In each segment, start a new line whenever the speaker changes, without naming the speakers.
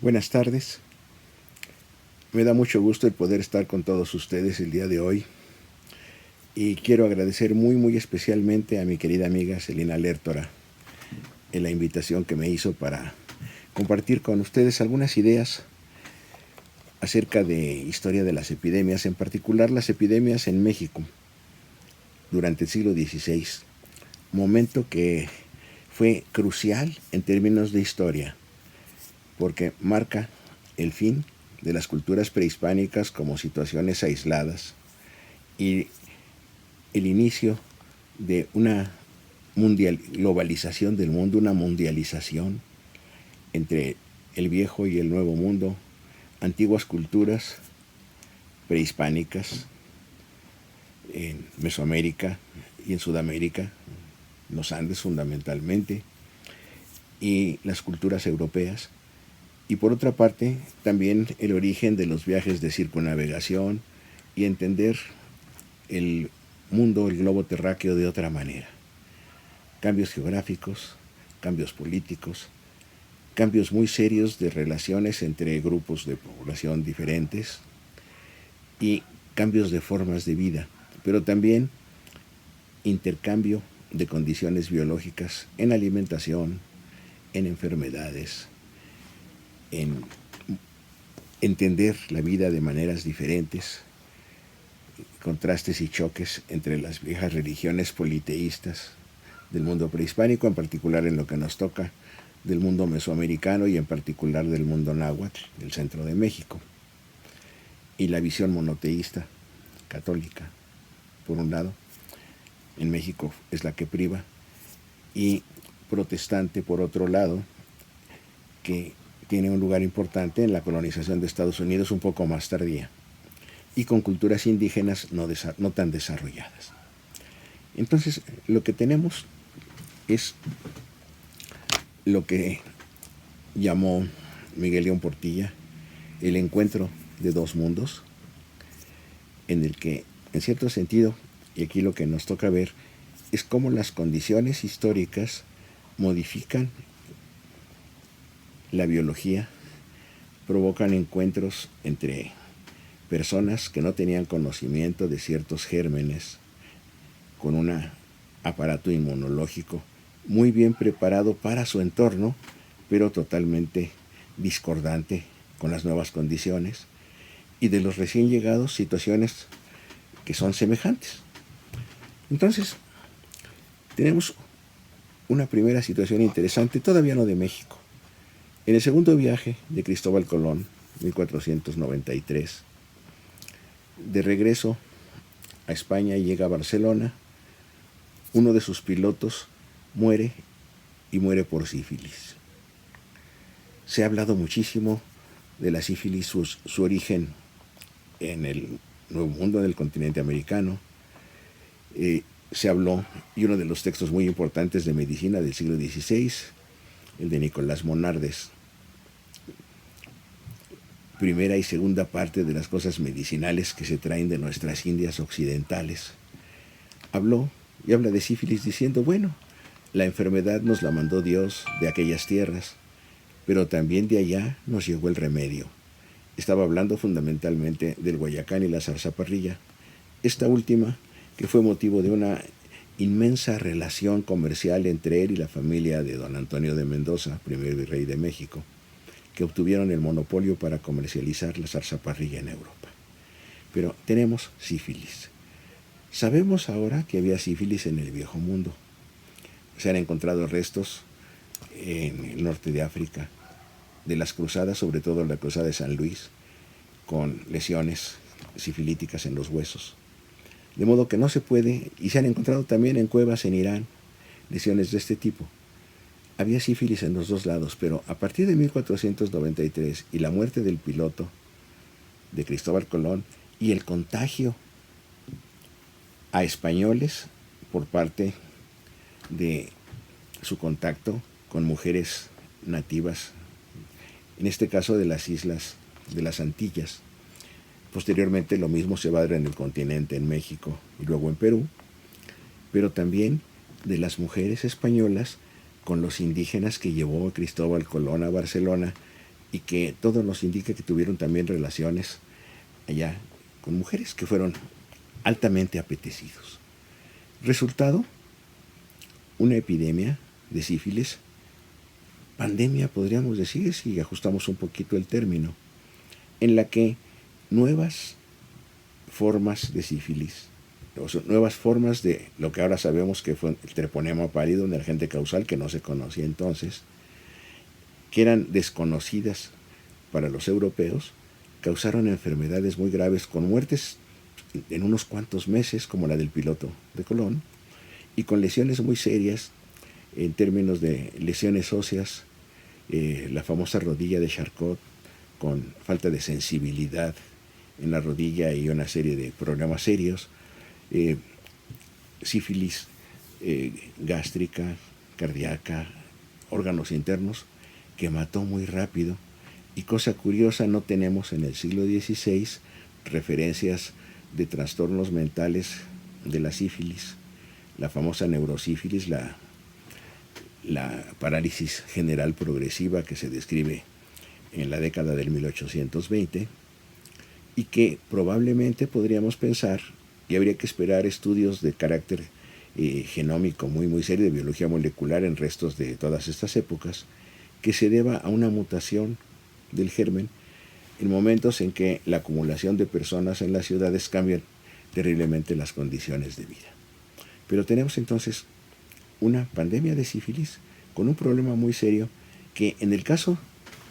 Buenas tardes. Me da mucho gusto el poder estar con todos ustedes el día de hoy y quiero agradecer muy especialmente a mi querida amiga Celina Lertora en la invitación que me hizo para compartir con ustedes algunas ideas acerca de historia de las epidemias, en particular las epidemias en México durante el siglo XVI, momento que fue crucial en términos de historia porque marca el fin de las culturas prehispánicas como situaciones aisladas y el inicio de una globalización del mundo, una mundialización entre el viejo y el nuevo mundo, antiguas culturas prehispánicas en Mesoamérica y en Sudamérica, los Andes fundamentalmente, y las culturas europeas. Y por otra parte, también el origen de los viajes de circunnavegación y entender el mundo, el globo terráqueo de otra manera. Cambios geográficos, cambios políticos, cambios muy serios de relaciones entre grupos de población diferentes y cambios de formas de vida, pero también intercambio de condiciones biológicas en alimentación, en enfermedades, en entender la vida de maneras diferentes, contrastes y choques entre las viejas religiones politeístas del mundo prehispánico, en particular en lo que nos toca del mundo mesoamericano y en particular del mundo náhuatl, del centro de México, y la visión monoteísta católica, por un lado, en México es la que priva, y protestante, por otro lado, que tiene un lugar importante en la colonización de Estados Unidos un poco más tardía, y con culturas indígenas no tan desarrolladas. Entonces, lo que tenemos es lo que llamó Miguel León Portilla el encuentro de dos mundos, en el que, en cierto sentido, y aquí lo que nos toca ver, es cómo las condiciones históricas modifican la biología, provocan encuentros entre personas que no tenían conocimiento de ciertos gérmenes, con un aparato inmunológico muy bien preparado para su entorno, pero totalmente discordante con las nuevas condiciones, y de los recién llegados situaciones que son semejantes. Entonces, tenemos una primera situación interesante, todavía no de México. En el segundo viaje de Cristóbal Colón, 1493, de regreso a España y llega a Barcelona, uno de sus pilotos muere y muere por sífilis. Se ha hablado muchísimo de la sífilis, su origen en el Nuevo Mundo, en el continente americano. Se habló, y uno de los textos muy importantes de medicina del siglo XVI, el de Nicolás Monardes, primera y segunda parte de las cosas medicinales que se traen de nuestras Indias occidentales, habló y habla de sífilis diciendo, bueno, la enfermedad nos la mandó Dios de aquellas tierras, pero también de allá nos llegó el remedio. Estaba hablando fundamentalmente del guayacán y la zarzaparrilla, esta última que fue motivo de una inmensa relación comercial entre él y la familia de don Antonio de Mendoza, primer virrey de México, que obtuvieron el monopolio para comercializar la zarzaparrilla en Europa. Pero tenemos sífilis. Sabemos ahora que había sífilis en el Viejo Mundo. Se han encontrado restos en el norte de África, de las cruzadas, sobre todo la cruzada de San Luis, con lesiones sifilíticas en los huesos. De modo que no se puede, y se han encontrado también en cuevas en Irán, lesiones de este tipo. Había sífilis en los dos lados, pero a partir de 1493 y la muerte del piloto de Cristóbal Colón y el contagio a españoles por parte de su contacto con mujeres nativas, en este caso de las islas de las Antillas. Posteriormente lo mismo se va a dar en el continente, en México y luego en Perú, pero también de las mujeres españolas con los indígenas que llevó Cristóbal Colón a Barcelona y que todo nos indica que tuvieron también relaciones allá con mujeres que fueron altamente apetecidos. Resultado, una epidemia de sífilis, pandemia podríamos decir, si ajustamos un poquito el término, en la que nuevas formas de sífilis, o sea, nuevas formas de lo que ahora sabemos que fue el treponema pálido, un agente causal que no se conocía entonces, que eran desconocidas para los europeos, causaron enfermedades muy graves con muertes en unos cuantos meses, como la del piloto de Colón, y con lesiones muy serias en términos de lesiones óseas, la famosa rodilla de Charcot, con falta de sensibilidad en la rodilla y una serie de problemas serios, sífilis gástrica, cardíaca, órganos internos, que mató muy rápido. Y cosa curiosa, no tenemos en el siglo XVI referencias de trastornos mentales de la sífilis, la famosa neurosífilis, la parálisis general progresiva que se describe en la década del 1820, y que probablemente podríamos pensar, y habría que esperar estudios de carácter genómico muy serio, de biología molecular en restos de todas estas épocas, que se deba a una mutación del germen en momentos en que la acumulación de personas en las ciudades cambian terriblemente las condiciones de vida. Pero tenemos entonces una pandemia de sífilis con un problema muy serio que en el caso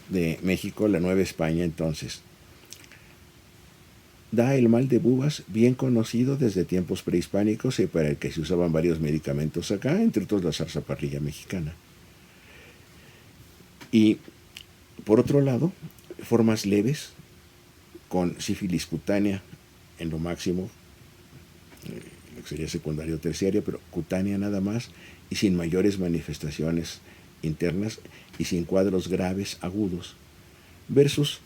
de México, la Nueva España entonces, da el mal de bubas, bien conocido desde tiempos prehispánicos y para el que se usaban varios medicamentos acá, entre otros la zarzaparrilla mexicana. Y por otro lado, formas leves con sífilis cutánea en lo máximo, lo que sería secundaria o terciaria, pero cutánea nada más y sin mayores manifestaciones internas y sin cuadros graves agudos, versus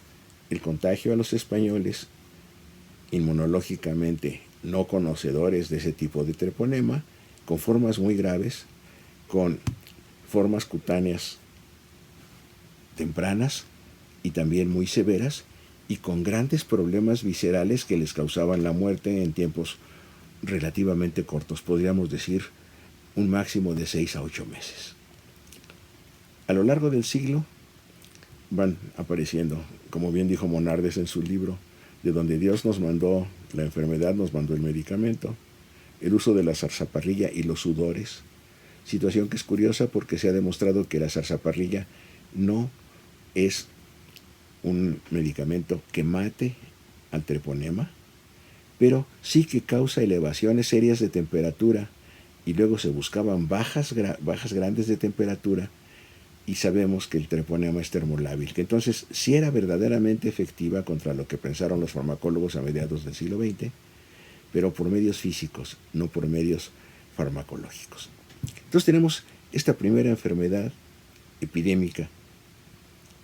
el contagio a los españoles inmunológicamente no conocedores de ese tipo de treponema, con formas muy graves, con formas cutáneas tempranas y también muy severas, y con grandes problemas viscerales que les causaban la muerte en tiempos relativamente cortos, podríamos decir un máximo de 6 a 8 meses. A lo largo del siglo van apareciendo, como bien dijo Monardes en su libro, de donde Dios nos mandó la enfermedad, nos mandó el medicamento, el uso de la zarzaparrilla y los sudores, situación que es curiosa porque se ha demostrado que la zarzaparrilla no es un medicamento que mate al treponema, pero sí que causa elevaciones serias de temperatura, y luego se buscaban bajas grandes de temperatura, y sabemos que el treponema es termolábil, que entonces sí era verdaderamente efectiva contra lo que pensaron los farmacólogos a mediados del siglo XX, pero por medios físicos, no por medios farmacológicos. Entonces tenemos esta primera enfermedad epidémica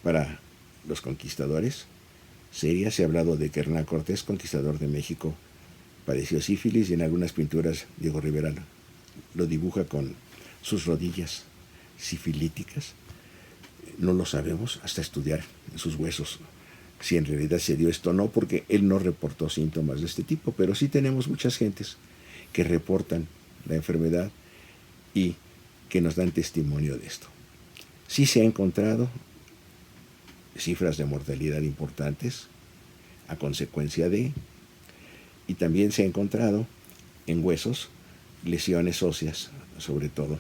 para los conquistadores seria. Se ha hablado de que Hernán Cortés, conquistador de México, padeció sífilis, y en algunas pinturas Diego Rivera lo dibuja con sus rodillas sifilíticas. No lo sabemos hasta estudiar sus huesos si en realidad se dio esto o no, porque él no reportó síntomas de este tipo, pero sí tenemos muchas gentes que reportan la enfermedad y que nos dan testimonio de esto. Sí se ha encontrado cifras de mortalidad importantes a consecuencia de, y también se ha encontrado en huesos lesiones óseas, sobre todo,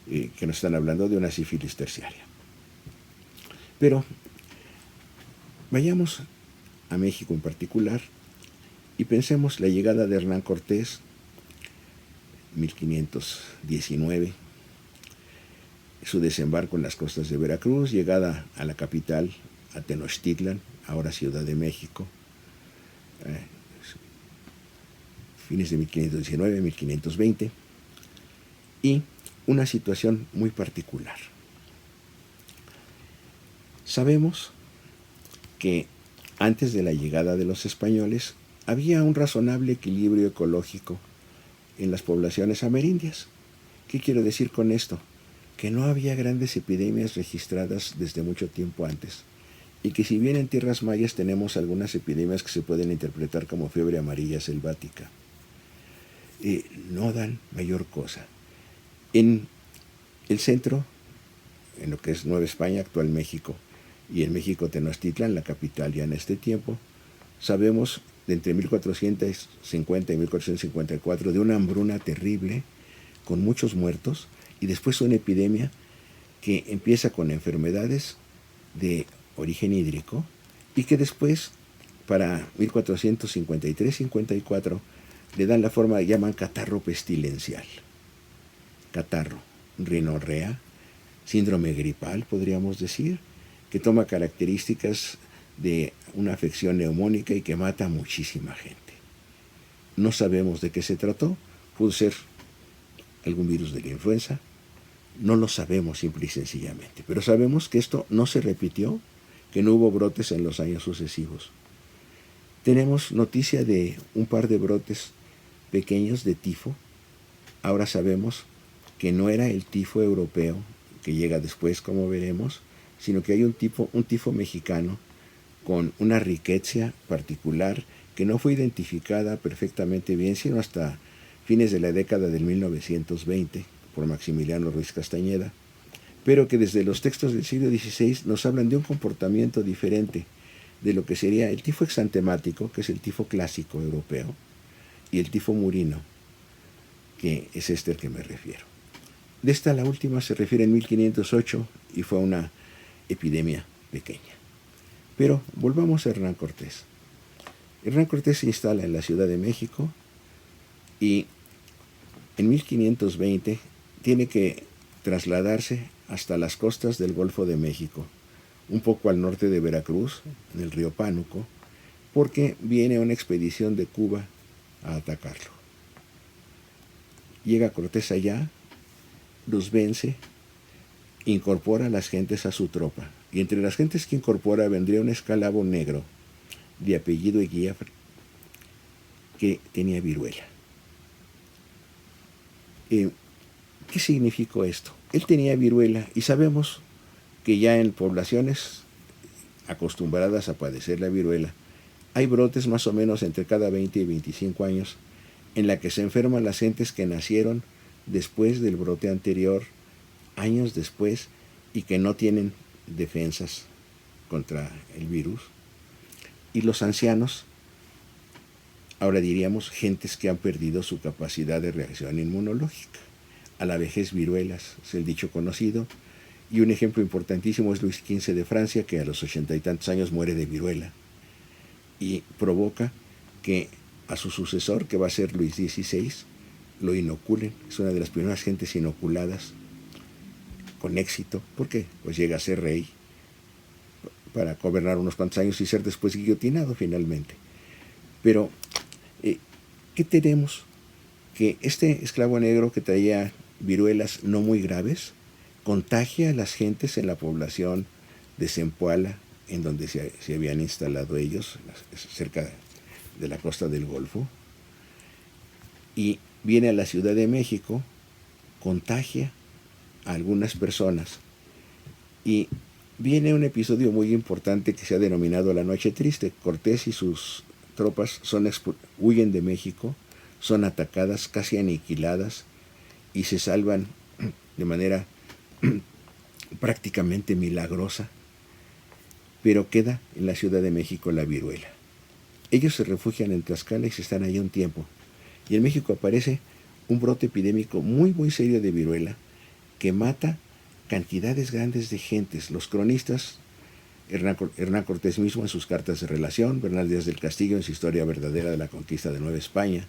que nos están hablando de una sífilis terciaria. Pero vayamos a México en particular y pensemos la llegada de Hernán Cortés, 1519, su desembarco en las costas de Veracruz, llegada a la capital, a Tenochtitlan, ahora Ciudad de México, fines de 1519, 1520, y una situación muy particular. Sabemos que antes de la llegada de los españoles había un razonable equilibrio ecológico en las poblaciones amerindias. ¿Qué quiero decir con esto? Que no había grandes epidemias registradas desde mucho tiempo antes, y que si bien en tierras mayas tenemos algunas epidemias que se pueden interpretar como fiebre amarilla selvática, no dan mayor cosa. En el centro, en lo que es Nueva España, actual México, y en México Tenochtitlan, la capital ya en este tiempo, sabemos de entre 1450 y 1454 de una hambruna terrible, con muchos muertos, y después una epidemia que empieza con enfermedades de origen hídrico y que después, para 1453-54, le dan la forma que llaman catarro pestilencial. Catarro, rinorrea, síndrome gripal, podríamos decir, que toma características de una afección neumónica y que mata a muchísima gente. No sabemos de qué se trató, pudo ser algún virus de la influenza, no lo sabemos simple y sencillamente, pero sabemos que esto no se repitió, que no hubo brotes en los años sucesivos. Tenemos noticia de un par de brotes pequeños de tifo. Ahora sabemos que no era el tifo europeo, que llega después, como veremos, sino que hay un tifo mexicano con una riqueza particular que no fue identificada perfectamente bien, sino hasta fines de la década del 1920 por Maximiliano Ruiz Castañeda, pero que desde los textos del siglo XVI nos hablan de un comportamiento diferente de lo que sería el tifo exantemático, que es el tifo clásico europeo, y el tifo murino, que es este al que me refiero. De esta la última se refiere en 1508 y fue una epidemia pequeña. Pero volvamos a Hernán Cortés. Hernán Cortés se instala en la Ciudad de México y en 1520 tiene que trasladarse hasta las costas del Golfo de México, un poco al norte de Veracruz, en el río Pánuco, porque viene una expedición de Cuba a atacarlo. Llega Cortés allá, los vence, incorpora a las gentes a su tropa, y entre las gentes que incorpora vendría un esclavo negro de apellido Eguía que tenía viruela. ¿Qué significó esto? Él tenía viruela y sabemos que ya en poblaciones acostumbradas a padecer la viruela hay brotes más o menos entre cada 20 y 25 años en la que se enferman las gentes que nacieron después del brote anterior, años después, y que no tienen defensas contra el virus. Y los ancianos, ahora diríamos gentes que han perdido su capacidad de reacción inmunológica. A la vejez viruelas, es el dicho conocido, y un ejemplo importantísimo es Luis XV de Francia, que a los 80 y tantos años muere de viruela y provoca que a su sucesor, que va a ser Luis XVI, lo inoculen. Es una de las primeras gentes inoculadas con éxito, porque pues llega a ser rey para gobernar unos cuantos años y ser después guillotinado finalmente. Pero, ¿qué tenemos? Que este esclavo negro que traía viruelas no muy graves contagia a las gentes en la población de Zempoala, en donde se habían instalado ellos, cerca de la costa del Golfo, y viene a la Ciudad de México, contagia a algunas personas, y viene un episodio muy importante que se ha denominado la Noche Triste. Cortés y sus tropas huyen de México, son atacadas, casi aniquiladas, y se salvan de manera prácticamente milagrosa, pero queda en la Ciudad de México la viruela. Ellos se refugian en Tlaxcala y se están allí un tiempo, y en México aparece un brote epidémico muy muy serio de viruela que mata cantidades grandes de gentes. Los cronistas, Hernán Cortés mismo en sus cartas de relación, Bernal Díaz del Castillo en su historia verdadera de la conquista de Nueva España,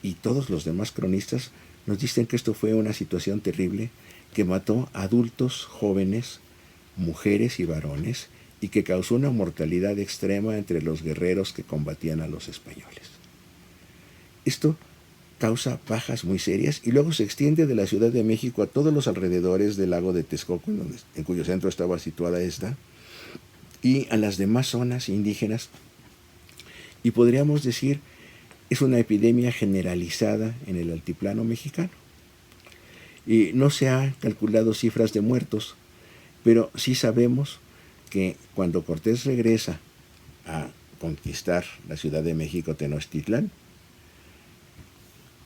y todos los demás cronistas nos dicen que esto fue una situación terrible que mató a adultos, jóvenes, mujeres y varones, y que causó una mortalidad extrema entre los guerreros que combatían a los españoles. Esto causa bajas muy serias y luego se extiende de la Ciudad de México a todos los alrededores del lago de Texcoco, en cuyo centro estaba situada esta, y a las demás zonas indígenas. Y podríamos decir, es una epidemia generalizada en el altiplano mexicano. Y no se han calculado cifras de muertos, pero sí sabemos que cuando Cortés regresa a conquistar la Ciudad de México, Tenochtitlán,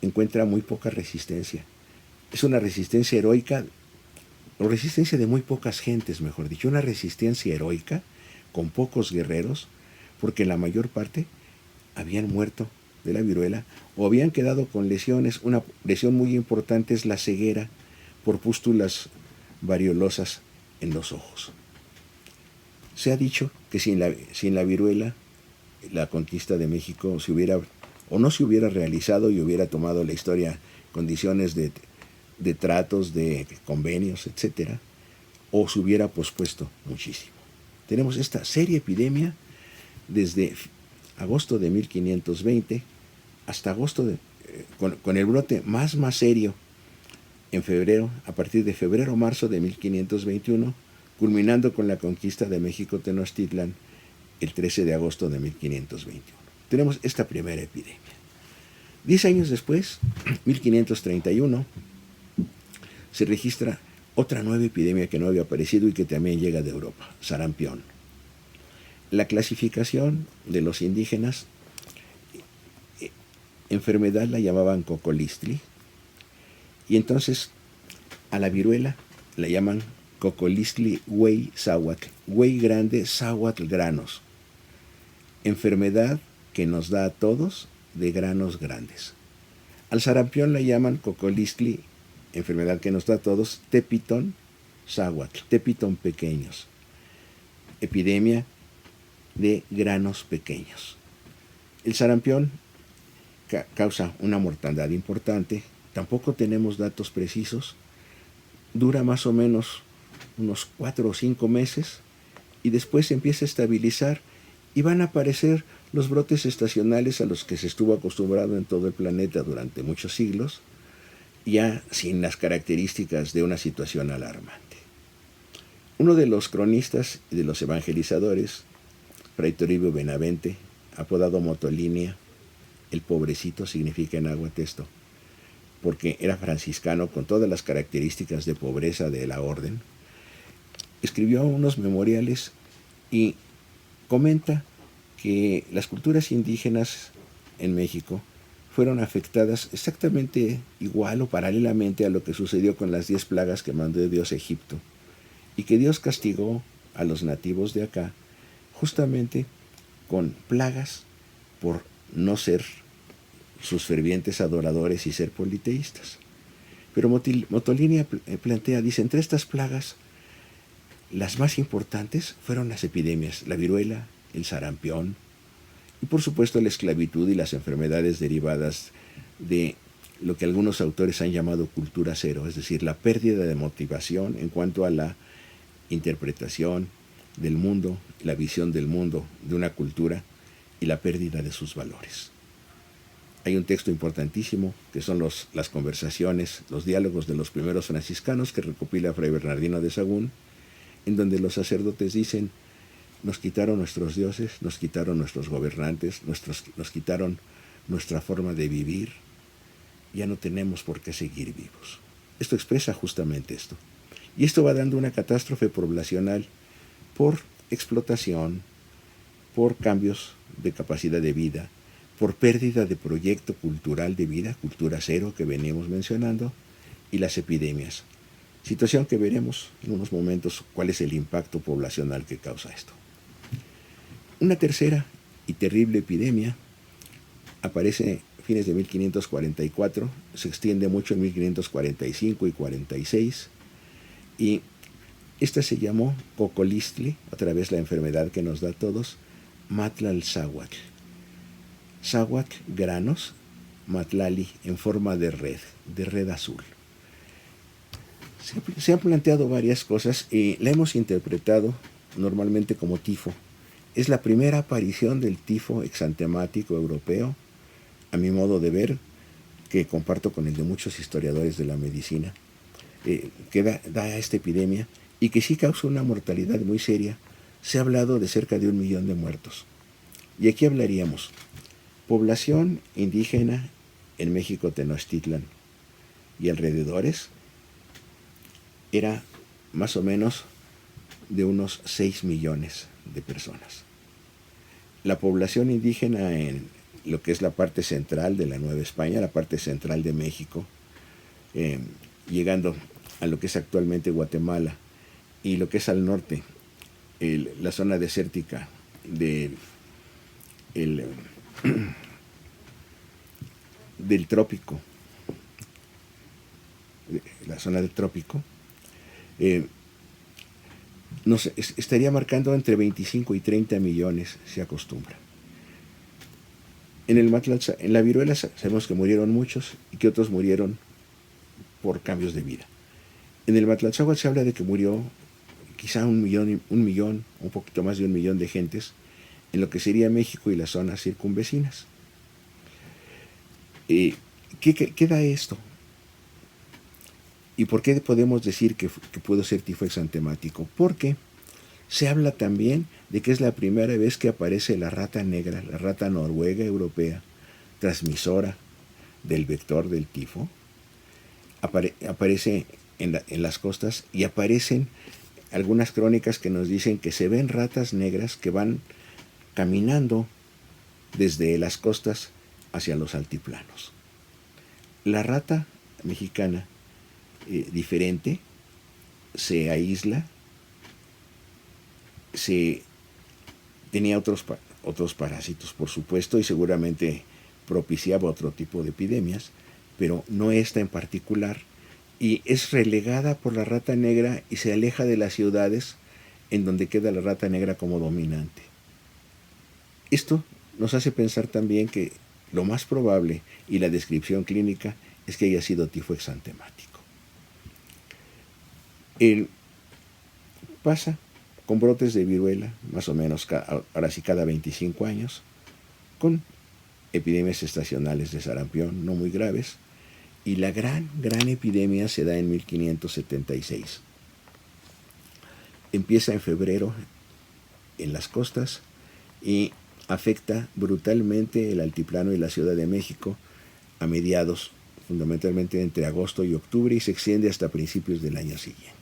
encuentra muy poca resistencia. Es una resistencia heroica, o resistencia de muy pocas gentes, mejor dicho, una resistencia heroica con pocos guerreros, porque la mayor parte habían muerto de la viruela o habían quedado con lesiones. Una lesión muy importante es la ceguera por pústulas variolosas en los ojos. Se ha dicho que sin la viruela la conquista de México no se hubiera realizado y hubiera tomado la historia condiciones de tratos, de convenios, etcétera, o se hubiera pospuesto muchísimo. Tenemos esta seria epidemia desde agosto de 1520 hasta agosto con el brote más serio en febrero, a partir de febrero-marzo de 1521, culminando con la conquista de México Tenochtitlán el 13 de agosto de 1521. Tenemos esta primera epidemia. 10 años después, 1531, se registra otra nueva epidemia que no había aparecido y que también llega de Europa, sarampión. La clasificación de los indígenas, enfermedad la llamaban cocolistli, y entonces a la viruela la llaman cocolistli huey sáhuatl, huey grande, sáhuatl granos, enfermedad que nos da a todos de granos grandes. Al sarampión la llaman cocolistli, enfermedad que nos da a todos, tepitón sáhuatl, tepitón pequeños, epidemia de granos pequeños. El sarampión causa una mortandad importante, tampoco tenemos datos precisos, dura más o menos unos 4 o 5 meses y después se empieza a estabilizar y van a aparecer los brotes estacionales a los que se estuvo acostumbrado en todo el planeta durante muchos siglos, ya sin las características de una situación alarmante. Uno de los cronistas y de los evangelizadores, Fray Toribio Benavente, apodado Motolinia, el pobrecito significa en náhuatl esto, porque era franciscano con todas las características de pobreza de la orden, escribió unos memoriales y comenta que las culturas indígenas en México fueron afectadas exactamente igual o paralelamente a lo que sucedió con las 10 plagas que mandó Dios a Egipto, y que Dios castigó a los nativos de acá justamente con plagas por no ser sus fervientes adoradores y ser politeístas. Pero Motolinia plantea, dice, entre estas plagas, las más importantes fueron las epidemias, la viruela, el sarampión, y por supuesto la esclavitud y las enfermedades derivadas de lo que algunos autores han llamado cultura cero, es decir, la pérdida de motivación en cuanto a la interpretación del mundo, la visión del mundo de una cultura y la pérdida de sus valores. Hay un texto importantísimo que son las conversaciones, los diálogos de los primeros franciscanos que recopila Fray Bernardino de Sahagún, en donde los sacerdotes dicen: nos quitaron nuestros dioses, nos quitaron nuestros gobernantes, nos quitaron nuestra forma de vivir, ya no tenemos por qué seguir vivos. Esto expresa justamente esto. Y esto va dando una catástrofe poblacional por explotación, por cambios de capacidad de vida, por pérdida de proyecto cultural de vida, cultura cero que venimos mencionando, y las epidemias. Situación que veremos en unos momentos cuál es el impacto poblacional que causa esto. Una tercera y terrible epidemia aparece a fines de 1544, se extiende mucho en 1545 y 46, y esta se llamó cocolistli, otra vez la enfermedad que nos da a todos, matlalzáhuatl. Záhuatl, granos, matlali, en forma de red azul. Se han planteado varias cosas y la hemos interpretado normalmente como tifo. Es la primera aparición del tifo exantemático europeo, a mi modo de ver, que comparto con el de muchos historiadores de la medicina, que da esta epidemia y que sí causa una mortalidad muy seria. Se ha hablado de cerca de 1 millón de muertos. Y aquí hablaríamos población indígena en México Tenochtitlán y alrededores, era más o menos de unos 6 millones de personas. La población indígena en lo que es la parte central de la Nueva España, la parte central de México, llegando a lo que es actualmente Guatemala y lo que es al norte, la zona desértica del trópico, la zona del trópico, estaría marcando entre 25 y 30 millones, se acostumbra. En la viruela sabemos que murieron muchos y que otros murieron por cambios de vida. En el Matlaltzáhuatl se habla de que murió quizá un millón, un poquito más de 1 millón de gentes en lo que sería México y las zonas circunvecinas. ¿Qué da esto? ¿Y por qué podemos decir que pudo ser tifo exantemático? Porque se habla también de que es la primera vez que aparece la rata negra, la rata noruega europea, transmisora del vector del tifo. Aparece en las costas y aparecen algunas crónicas que nos dicen que se ven ratas negras que van caminando desde las costas hacia los altiplanos. La rata mexicana diferente se aísla, tenía otros parásitos, por supuesto, y seguramente propiciaba otro tipo de epidemias, pero no esta en particular, y es relegada por la rata negra y se aleja de las ciudades en donde queda la rata negra como dominante. Esto nos hace pensar también que lo más probable, y la descripción clínica, es que haya sido tifo exantemático. Pasa con brotes de viruela, más o menos ahora sí cada 25 años, con epidemias estacionales de sarampión, no muy graves, y la gran epidemia se da en 1576. Empieza en febrero en las costas y afecta brutalmente el altiplano y la Ciudad de México a mediados, fundamentalmente entre agosto y octubre, y se extiende hasta principios del año siguiente.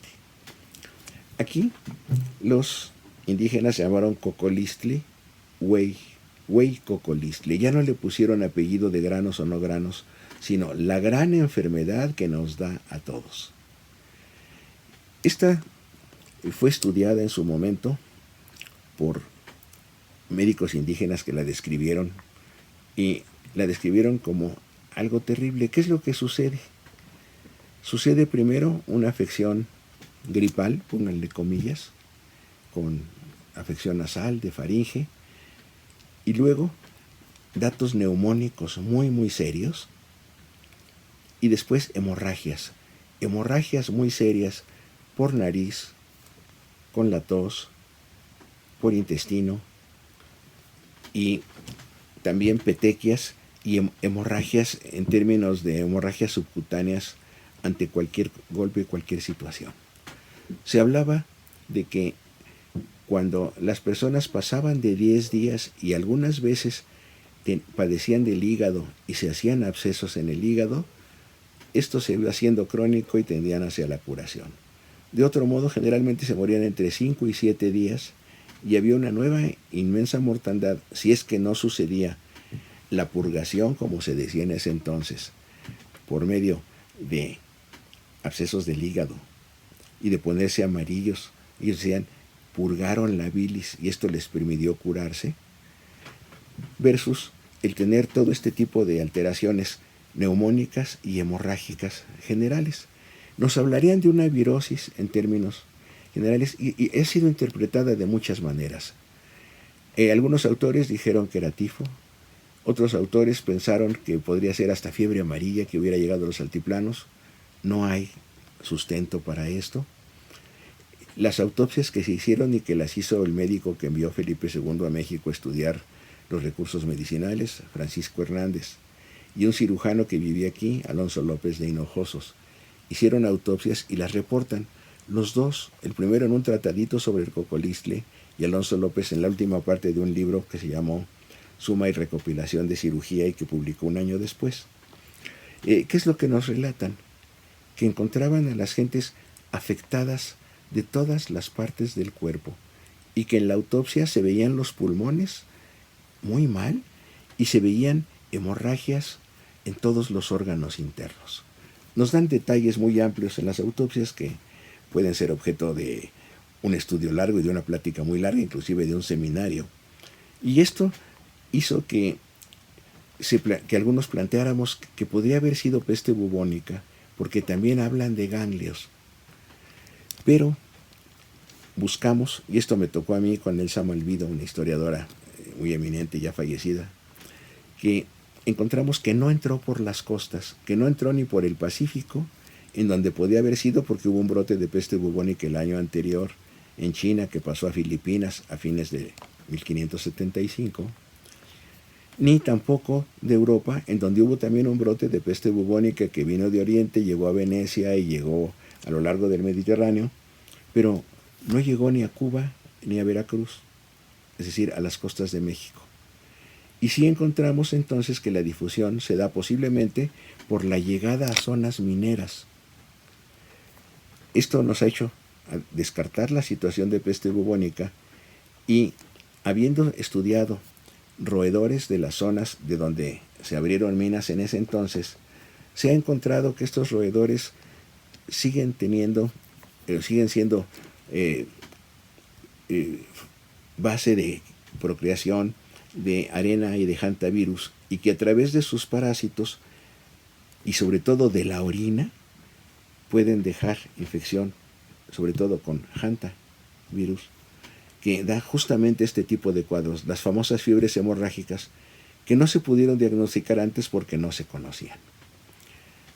Aquí los indígenas se llamaron Cocolistli, Huey Cocolistli. Ya no le pusieron apellido de granos o no granos, sino la gran enfermedad que nos da a todos. Esta fue estudiada en su momento por médicos indígenas que la describieron, y la describieron como algo terrible. ¿Qué es lo que sucede? Sucede primero una afección gripal, pónganle comillas, con afección nasal, de faringe, y luego datos neumónicos muy serios, y después hemorragias muy serias por nariz, con la tos, por intestino, y también petequias y hemorragias en términos de hemorragias subcutáneas ante cualquier golpe, cualquier situación. Se hablaba de que cuando las personas pasaban de 10 días y algunas veces padecían del hígado y se hacían abscesos en el hígado, esto se iba haciendo crónico y tendían hacia la curación. De otro modo, generalmente se morían entre 5 y 7 días y había una nueva inmensa mortandad si es que no sucedía la purgación, como se decía en ese entonces, por medio de abscesos del hígado y de ponerse amarillos. Ellos decían, purgaron la bilis y esto les permitió curarse, versus el tener todo este tipo de alteraciones neumónicas y hemorrágicas generales. Nos hablarían de una virosis en términos generales y ha sido interpretada de muchas maneras. Algunos autores dijeron que era tifo, otros autores pensaron que podría ser hasta fiebre amarilla que hubiera llegado a los altiplanos. No hay sustento para esto. Las autopsias que se hicieron y que las hizo el médico que envió Felipe II a México a estudiar los recursos medicinales, Francisco Hernández, y un cirujano que vivía aquí, Alonso López de Hinojosos, hicieron autopsias y las reportan. Los dos, el primero en un tratadito sobre el cocolistli y Alonso López en la última parte de un libro que se llamó Suma y Recopilación de Cirugía y que publicó un año después. ¿Qué es lo que nos relatan? Que encontraban a las gentes afectadas de todas las partes del cuerpo y que en la autopsia se veían los pulmones muy mal y se veían hemorragias en todos los órganos internos. Nos dan detalles muy amplios en las autopsias que pueden ser objeto de un estudio largo y de una plática muy larga, inclusive de un seminario. Y esto hizo que algunos planteáramos que podría haber sido peste bubónica, porque también hablan de ganglios. Pero buscamos, y esto me tocó a mí con Elsa Malvido, una historiadora muy eminente, ya fallecida, que encontramos que no entró por las costas, que no entró ni por el Pacífico, en donde podía haber sido porque hubo un brote de peste bubónica el año anterior en China, que pasó a Filipinas a fines de 1575, ni tampoco de Europa, en donde hubo también un brote de peste bubónica que vino de Oriente, llegó a Venecia y llegó a lo largo del Mediterráneo, pero no llegó ni a Cuba ni a Veracruz, es decir, a las costas de México. Y sí encontramos entonces que la difusión se da posiblemente por la llegada a zonas mineras. Esto nos ha hecho descartar la situación de peste bubónica y, habiendo estudiado roedores de las zonas de donde se abrieron minas en ese entonces, se ha encontrado que estos roedores siguen siendo base de procreación de arena y de hantavirus, y que a través de sus parásitos y sobre todo de la orina pueden dejar infección, sobre todo con hantavirus, que da justamente este tipo de cuadros, las famosas fiebres hemorrágicas, que no se pudieron diagnosticar antes porque no se conocían.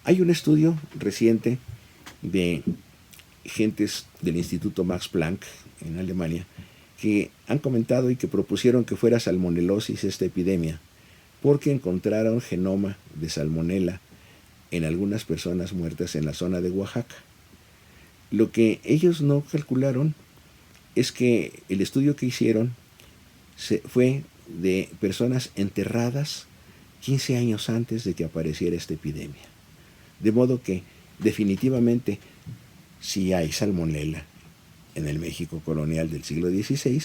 Hay un estudio reciente de gentes del Instituto Max Planck en Alemania que han comentado y que propusieron que fuera salmonelosis esta epidemia porque encontraron genoma de salmonela en algunas personas muertas en la zona de Oaxaca. Lo que ellos no calcularon es que el estudio que hicieron fue de personas enterradas 15 años antes de que apareciera esta epidemia. De modo que definitivamente sí hay salmonela en el México colonial del siglo XVI,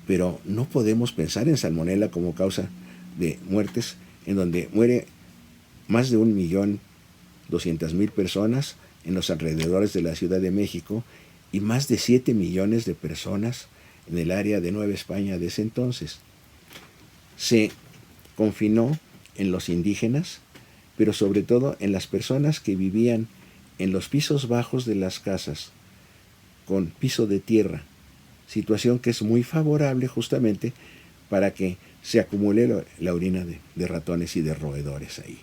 pero no podemos pensar en salmonela como causa de muertes, en donde muere más de 1.200.000 personas en los alrededores de la Ciudad de México y más de 7 millones de personas en el área de Nueva España de ese entonces. Se confinó en los indígenas, pero sobre todo en las personas que vivían en los pisos bajos de las casas, con piso de tierra, situación que es muy favorable justamente para que se acumule la orina de ratones y de roedores ahí.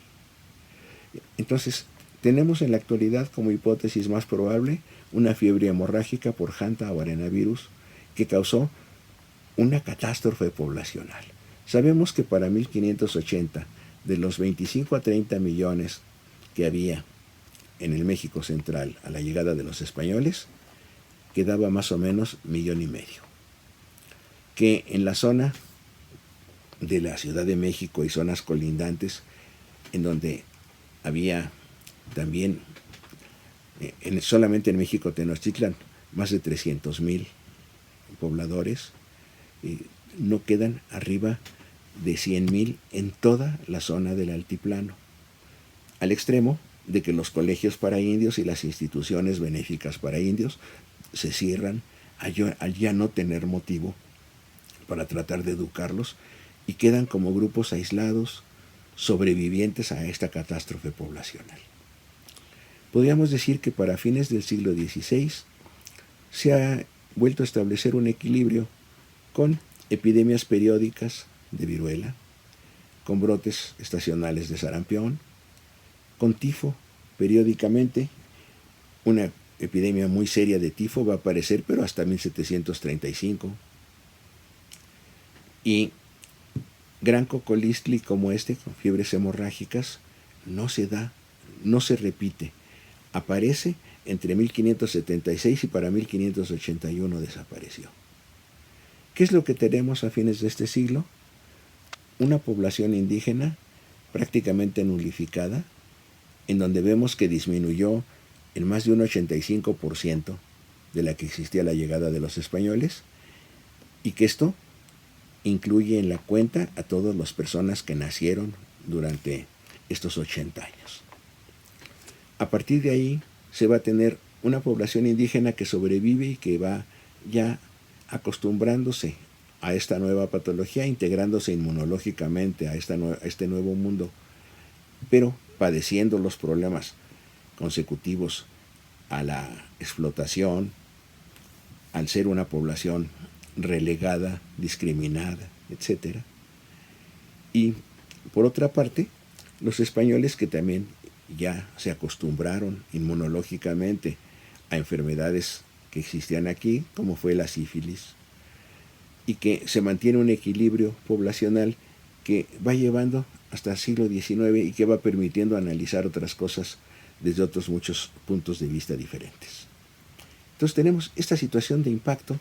Entonces, tenemos en la actualidad como hipótesis más probable una fiebre hemorrágica por hanta o arenavirus que causó una catástrofe poblacional. Sabemos que para 1580, de los 25 a 30 millones que había en el México central a la llegada de los españoles, quedaba más o menos 1,5 millones. Que en la zona de la Ciudad de México y zonas colindantes, en donde había también, solamente en México Tenochtitlan, más de 300,000 pobladores, no quedan arriba de 100,000 en toda la zona del altiplano, al extremo de que los colegios para indios y las instituciones benéficas para indios se cierran al ya no tener motivo para tratar de educarlos y quedan como grupos aislados, sobrevivientes a esta catástrofe poblacional. Podríamos decir que para fines del siglo XVI se ha vuelto a establecer un equilibrio con epidemias periódicas de viruela, con brotes estacionales de sarampión, con tifo periódicamente. Una epidemia muy seria de tifo va a aparecer, pero hasta 1735. Y gran cocolistli como este, con fiebres hemorrágicas, no se da, no se repite. Aparece entre 1576 y para 1581 desapareció. ¿Qué es lo que tenemos a fines de este siglo? Una población indígena prácticamente nulificada, en donde vemos que disminuyó en más de un 85% de la que existía la llegada de los españoles, y que esto incluye en la cuenta a todas las personas que nacieron durante estos 80 años. A partir de ahí se va a tener una población indígena que sobrevive y que va ya acostumbrándose a esta nueva patología, integrándose inmunológicamente a este nuevo mundo, pero padeciendo los problemas consecutivos a la explotación, al ser una población relegada, discriminada, etc. Y por otra parte, los españoles, que también ya se acostumbraron inmunológicamente a enfermedades que existían aquí, como fue la sífilis, y que se mantiene un equilibrio poblacional que va llevando hasta el siglo XIX y que va permitiendo analizar otras cosas desde otros muchos puntos de vista diferentes. Entonces tenemos esta situación de impacto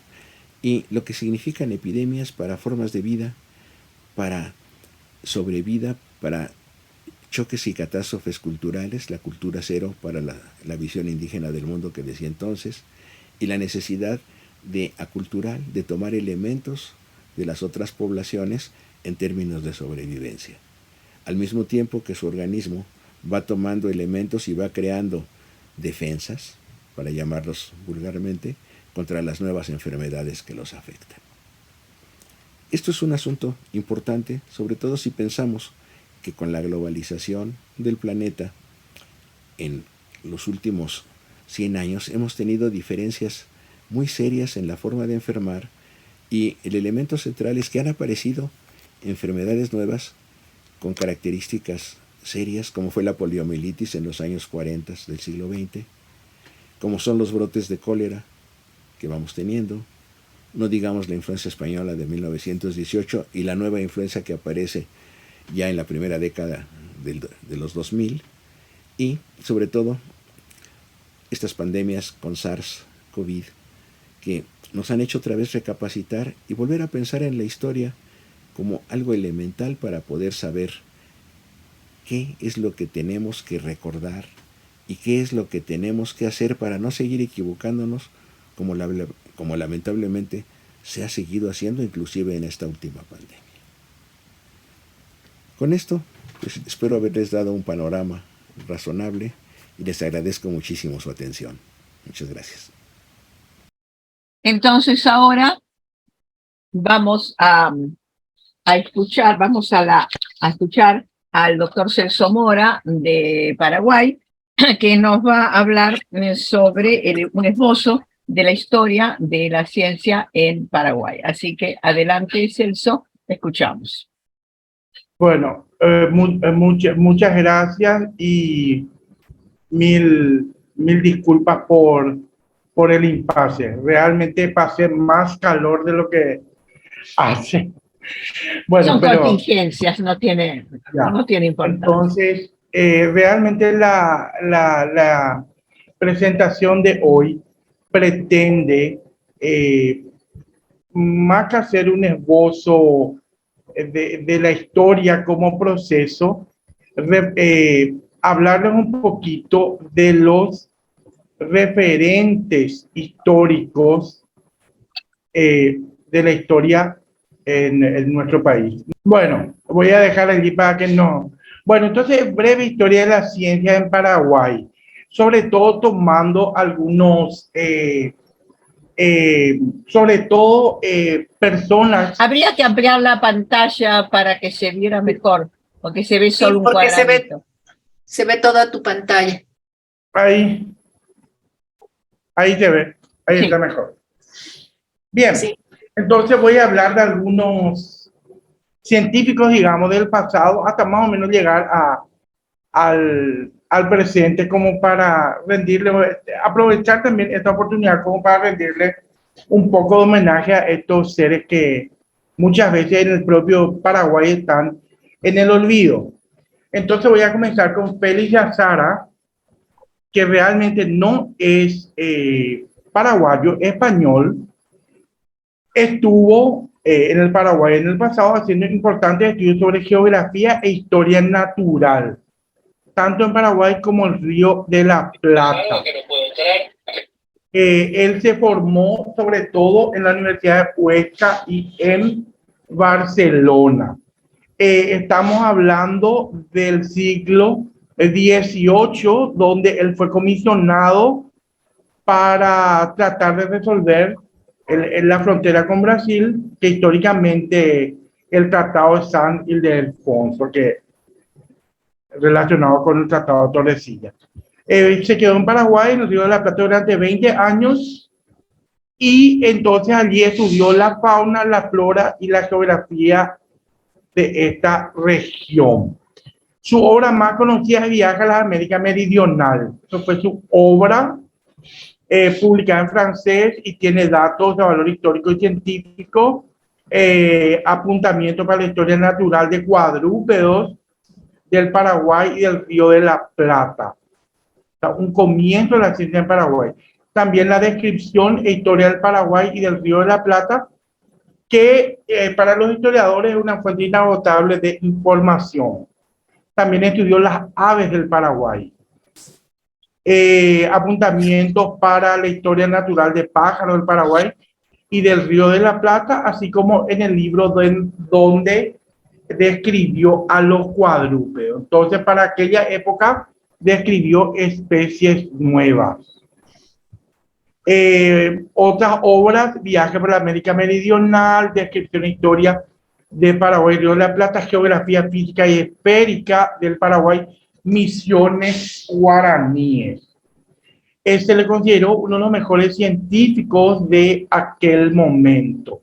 y lo que significan epidemias para formas de vida, para sobrevida, para choques y catástrofes culturales, la cultura cero para la visión indígena del mundo que decía entonces, y la necesidad de acultural, de tomar elementos de las otras poblaciones en términos de sobrevivencia. Al mismo tiempo que su organismo va tomando elementos y va creando defensas, para llamarlos vulgarmente, contra las nuevas enfermedades que los afectan. Esto es un asunto importante, sobre todo si pensamos que con la globalización del planeta en los últimos 100 años hemos tenido diferencias muy serias en la forma de enfermar, y el elemento central es que han aparecido enfermedades nuevas con características serias, como fue la poliomielitis en los años 40 del siglo XX, como son los brotes de cólera que vamos teniendo, no digamos la influenza española de 1918 y la nueva influenza que aparece ya en la primera década de los 2000, y sobre todo estas pandemias con SARS, COVID, que nos han hecho otra vez recapacitar y volver a pensar en la historia como algo elemental para poder saber qué es lo que tenemos que recordar y qué es lo que tenemos que hacer para no seguir equivocándonos como lamentablemente se ha seguido haciendo inclusive en esta última pandemia. Con esto, pues, espero haberles dado un panorama razonable y les agradezco muchísimo su atención. Muchas gracias.
Entonces ahora vamos a escuchar, a escuchar al doctor Celso Mora de Paraguay, que nos va a hablar sobre un esbozo de la historia de la ciencia en Paraguay. Así que adelante, Celso, escuchamos.
Bueno, muchas gracias y mil disculpas por el impasse. Realmente pasé más calor de lo que hace. Bueno,
son contingencias, no tiene importancia.
Entonces, realmente la presentación de hoy pretende más que hacer un esbozo de la historia como proceso, hablarles un poquito de los referentes históricos de la historia en nuestro país. Bueno, voy a dejar allí para que no... Bueno, entonces, breve historia de la ciencia en Paraguay, sobre todo tomando algunos... sobre todo personas...
Habría que ampliar la pantalla para que se viera mejor, porque se ve solo un cuadradito.
Se ve toda tu pantalla.
Ahí se ve, ahí sí. Está mejor. Bien, sí. Entonces voy a hablar de algunos científicos, digamos, del pasado, hasta más o menos llegar al presente, como para rendirle, aprovechar también esta oportunidad como para rendirle un poco de homenaje a estos seres que muchas veces en el propio Paraguay están en el olvido. Entonces voy a comenzar con Félix Azara, que realmente no es paraguayo, español. Estuvo en el Paraguay en el pasado haciendo importantes estudios sobre geografía e historia natural, tanto en Paraguay como el Río de la Plata. Él se formó sobre todo en la Universidad de Huesca y en Barcelona. Estamos hablando del siglo XVIII, donde él fue comisionado para tratar de resolver la frontera con Brasil, que históricamente el Tratado de San Ildefonso, que relacionado con el Tratado de Tordesillas. Se quedó en Paraguay, en el Río de la Plata, durante 20 años, y entonces allí estudió la fauna, la flora y la geografía de esta región. Su obra más conocida es Viaje a la América Meridional. Eso fue su obra publicada en francés y tiene datos de valor histórico y científico, apuntamiento para la historia natural de cuadrúpedos del Paraguay y del Río de la Plata. O sea, un comienzo de la ciencia en Paraguay. También la descripción e historia del Paraguay y del Río de la Plata, que para los historiadores es una fuente inagotable de información. También estudió las aves del Paraguay. Apuntamientos para la historia natural de pájaros del Paraguay y del Río de la Plata, así como en el libro donde describió a los cuadrúpedos. Entonces, para aquella época, describió especies nuevas. Otras obras: Viaje por la América Meridional, Descripción e Historia de Paraguay, Río de la Plata, Geografía Física y Esférica del Paraguay, Misiones guaraníes. Se le consideró uno de los mejores científicos de aquel momento.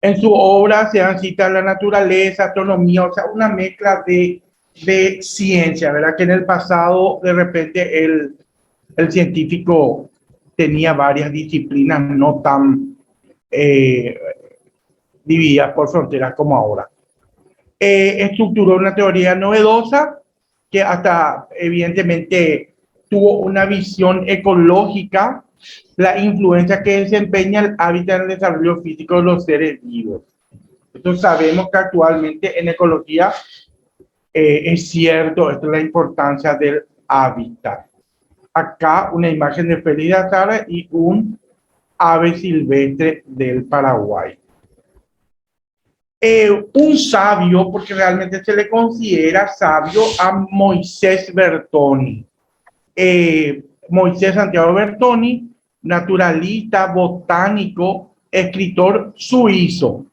En su obra se dan citas la naturaleza, astronomía, o sea, una mezcla de ciencia, ¿verdad? Que en el pasado, de repente, el científico tenía varias disciplinas no tan divididas por fronteras como ahora. Estructuró una teoría novedosa que hasta evidentemente tuvo una visión ecológica, la influencia que desempeña el hábitat en el desarrollo físico de los seres vivos. Entonces sabemos que actualmente en ecología es cierto, esto es la importancia del hábitat. Acá una imagen de Félix de Azara y un ave silvestre del Paraguay. Un sabio, porque realmente se le considera sabio a Moisés Bertoni. Moisés Santiago Bertoni, naturalista, botánico, escritor suizo.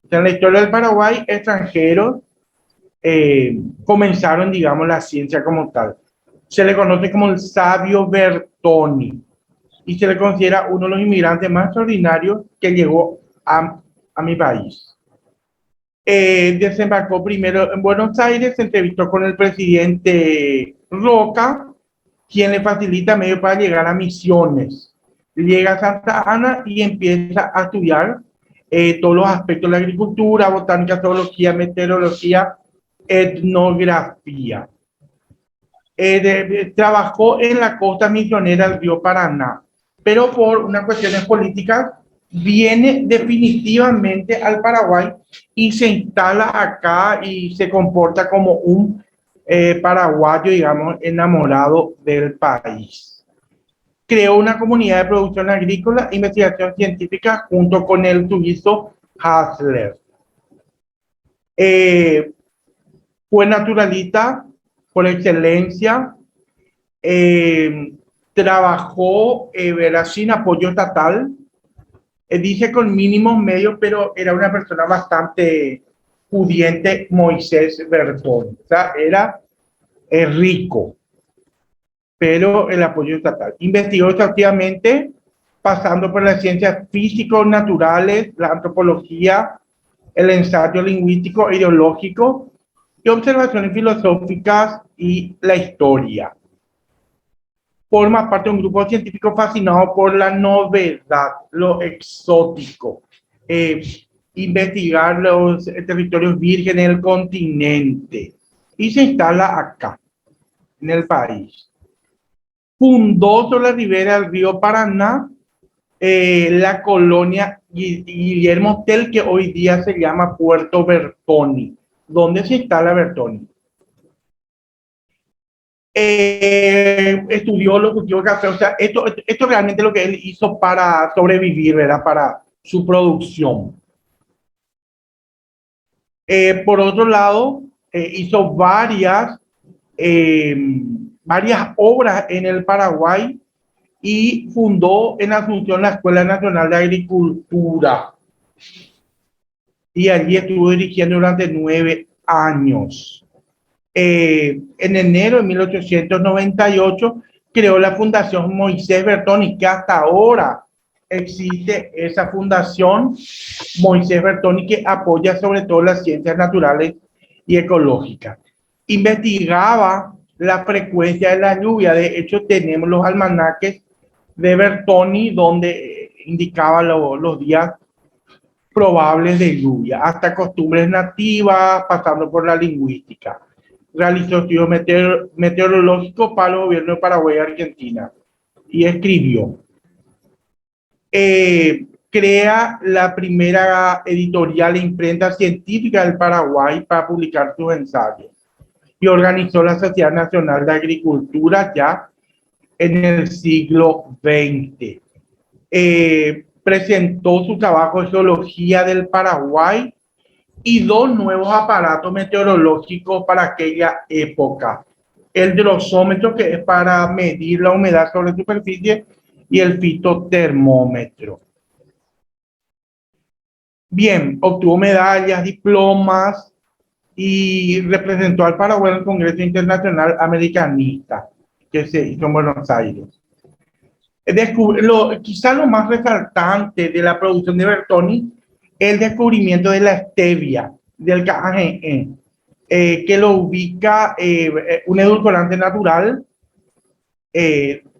En la historia del Paraguay, extranjeros comenzaron, digamos, la ciencia como tal. Se le conoce como el sabio Bertoni y se le considera uno de los inmigrantes más extraordinarios que llegó a mi país. Desembarcó primero en Buenos Aires, se entrevistó con el presidente Roca, quien le facilita medio para llegar a Misiones. Llega a Santa Ana y empieza a estudiar todos los aspectos de la agricultura, botánica, zoología, meteorología, etnografía. Trabajó en la costa misionera del río Paraná, pero por unas cuestiones políticas viene definitivamente al Paraguay y se instala acá y se comporta como un paraguayo, digamos, enamorado del país. Creó una comunidad de producción agrícola e investigación científica junto con el suizo Hassler. Fue naturalista por excelencia. Trabajó sin apoyo estatal. Dice con mínimos medios, pero era una persona bastante pudiente, Moisés Bertoni. O sea, era rico, pero el apoyo estatal. Investigó exhaustivamente, pasando por las ciencias físicos naturales, la antropología, el ensayo lingüístico e ideológico, y observaciones filosóficas y la historia. Forma parte de un grupo científico fascinado por la novedad, lo exótico, investigar los territorios vírgenes del continente, y se instala acá, en el país. Fundó sobre la ribera del río Paraná la colonia Guillermo Tell, que hoy día se llama Puerto Bertoni, donde se instala Bertoni. Estudió los cultivos de café. O sea, esto realmente es lo que él hizo para sobrevivir, ¿verdad? Para su producción. Por otro lado, hizo varias obras en el Paraguay y fundó en Asunción la Escuela Nacional de Agricultura. Y allí estuvo dirigiendo durante 9 años. En enero de 1898 creó la Fundación Moisés Bertoni, que hasta ahora existe esa fundación Moisés Bertoni, que apoya sobre todo las ciencias naturales y ecológicas. Investigaba la frecuencia de la lluvia. De hecho, tenemos los almanaques de Bertoni donde indicaba los días probables de lluvia, hasta costumbres nativas, pasando por la lingüística. Realizó estudios meteorológicos para el gobierno de Paraguay y Argentina y escribió. Crea la primera editorial e imprenta científica del Paraguay para publicar sus ensayos y organizó la Sociedad Nacional de Agricultura ya en el siglo XX. Presentó su trabajo de geología del Paraguay y 2 nuevos aparatos meteorológicos para aquella época. El drosómetro, que es para medir la humedad sobre la superficie, y el fitotermómetro. Bien, obtuvo medallas, diplomas y representó al Paraguay en el Congreso Internacional Americanista, que se hizo en Buenos Aires. Quizá lo más resaltante de la producción de Bertoni es el descubrimiento de la stevia, del café, que lo ubica un edulcorante natural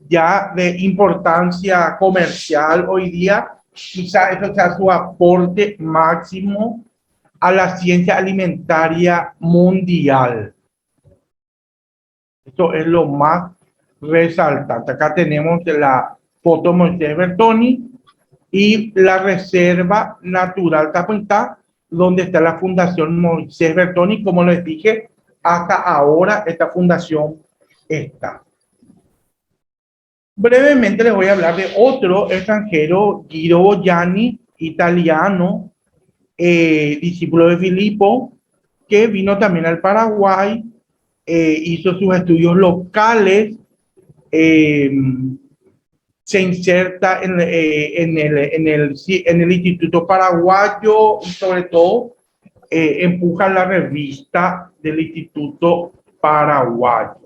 ya de importancia comercial hoy día. Quizá eso sea su aporte máximo a la ciencia alimentaria mundial. Esto es lo más resaltante. Acá tenemos la foto de Moisés Bertoni y la Reserva Natural Capuntá, donde está la Fundación Moisés Bertoni. Como les dije, hasta ahora esta fundación está. Brevemente les voy a hablar de otro extranjero, Guido Bogliani, italiano, discípulo de Filippo, que vino también al Paraguay, hizo sus estudios locales, se inserta en el Instituto Paraguayo y sobre todo empuja la revista del Instituto Paraguayo.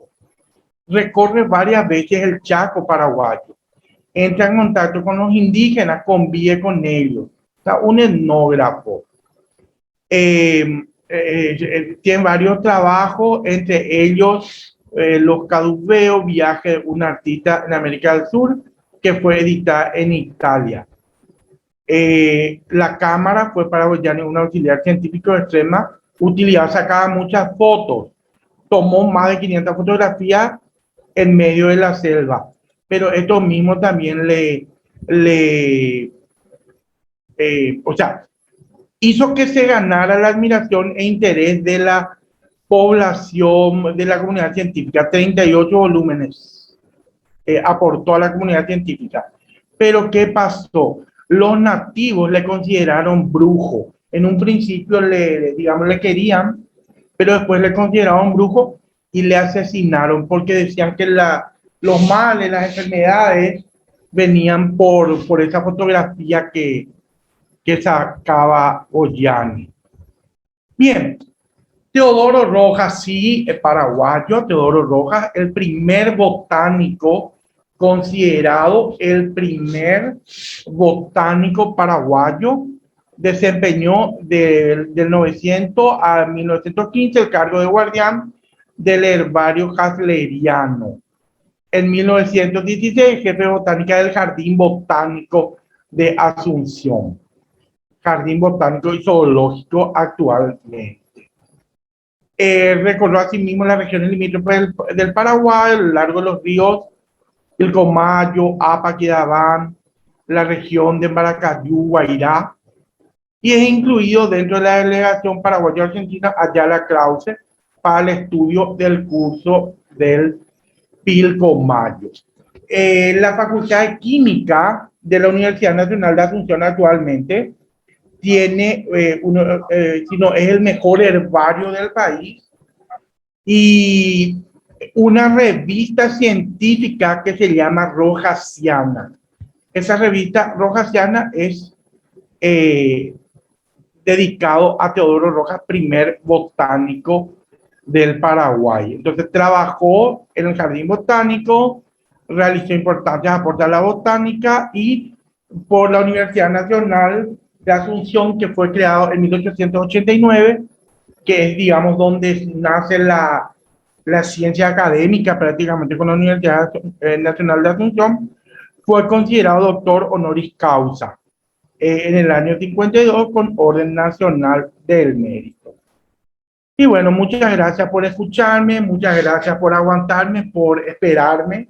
Recorre varias veces el Chaco paraguayo, entra en contacto con los indígenas, convive con ellos, o sea, un etnógrafo. Tiene varios trabajos, entre ellos Los Caduveos, viaje de un artista en América del Sur, que fue editada en Italia. La cámara fue para Bogliani un auxiliar científico de extrema utilidad, sacaba muchas fotos, tomó más de 500 fotografías en medio de la selva, pero esto mismo también o sea, hizo que se ganara la admiración e interés de la población, de la comunidad científica. 38 volúmenes aportó a la comunidad científica. Pero ¿qué pasó? Los nativos le consideraron brujo. En un principio le querían, pero después le consideraron brujo y le asesinaron porque decían que los males, las enfermedades venían por esa fotografía que sacaba Bogliani. Bien, Teodoro Rojas, sí, paraguayo, Teodoro Rojas, el primer botánico considerado el primer botánico paraguayo, desempeñó del 900 a 1915 el cargo de guardián del herbario hasleriano. En 1916, jefe de botánica del Jardín Botánico de Asunción. Jardín Botánico y Zoológico actualmente. Recorrió asimismo las regiones limítrofes del Paraguay, a lo largo de los ríos Pilcomayo, Apaquidabán, la región de Maracayú, Guairá, y es incluido dentro de la delegación paraguaya-argentina Ayala Krause para el estudio del curso del Pilcomayo. La Facultad de Química de la Universidad Nacional de Asunción actualmente tiene, si no es el mejor herbario del país, y una revista científica que se llama Rojasiana. Esa revista Rojasiana es dedicado a Teodoro Rojas, primer botánico del Paraguay. Entonces trabajó en el jardín botánico, realizó importantes aportes a la botánica y por la Universidad Nacional de Asunción, que fue creado en 1889, que es, digamos, donde nace la ciencia académica prácticamente con la Universidad Nacional de Asunción, fue considerado doctor honoris causa en el año 52 con Orden Nacional del Mérito. Y bueno, muchas gracias por escucharme, muchas gracias por aguantarme, por esperarme